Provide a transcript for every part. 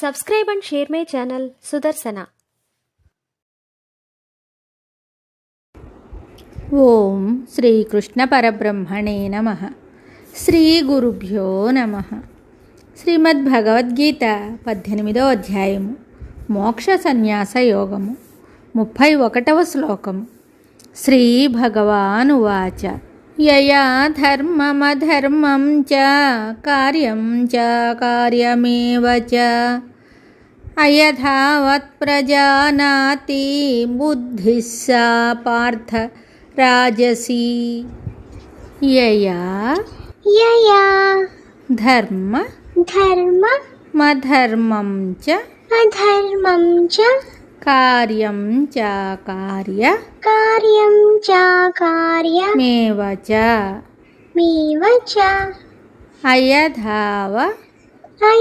Subscribe and share my channel Sudarsana. ఓం శ్రీకృష్ణ పరబ్రహ్మణే నమః. శ్రీ గురుభ్యో నమః. శ్రీమద్భగవద్గీత 18వ అధ్యాయము మోక్ష సన్యాస యోగము 31వ శ్లోకము. శ్రీ భగవానువాచ యయా ధర్మమధర్మం చ కార్యం చ కార్యమేవ చ అయథావత్ ప్రజానాతి బుద్ధిః సా పార్థ రాజసీ. యయా ధర్మమధర్మం చ కార్యం చ కార్యమేవ చ అయథావత్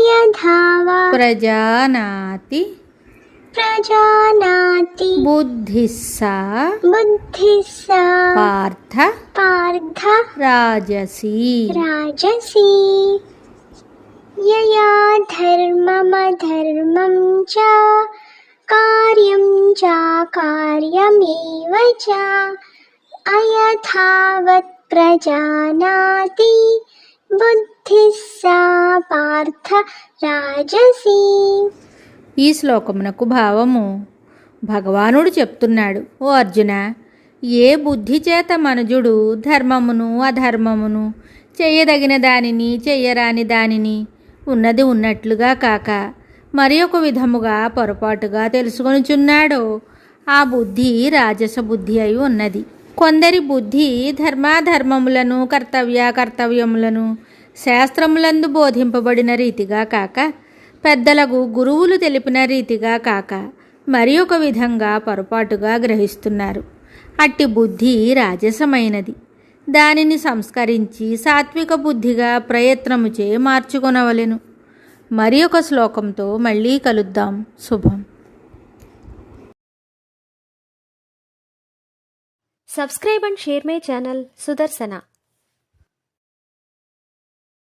ప్రజానాతి బుద్ధిః సా పార్థ రాజసీ. యయా ధర్మమధర్మం చ కార్యం చ కార్యమేవ చ అయథావత్ ప్రజానాతి బుద్ధిః సా పార్థ రాజసీ. ఈ శ్లోకమునకు భావము, భగవానుడు చెప్తున్నాడు, ఓ అర్జున, ఏ బుద్ధి చేత మనుజుడు ధర్మమును అధర్మమును, చెయ్యదగిన దానిని చెయ్యరాని దానిని ఉన్నది ఉన్నట్లుగా కాక మరి ఒక విధముగా పొరపాటుగా తెలుసుకొనుచున్నాడో ఆ బుద్ధి రాజస బుద్ధి అయి ఉన్నది. కొందరి బుద్ధి ధర్మాధర్మములను కర్తవ్యములను శాస్త్రములందు బోధింపబడిన రీతిగా కాక పెద్దలకు గురువులు తెలిపిన రీతిగా కాక మరి ఒక విధంగా పొరపాటుగా గ్రహిస్తున్నారు. అట్టి బుద్ధి రాజసమైనది. దానిని సంస్కరించి సాత్విక బుద్ధిగా ప్రయత్నముచే మార్చుకొనవలెను. మరి ఒక శ్లోకంతో మళ్ళీ కలుద్దాం. శుభం. Subscribe and share my channel Sudarsana.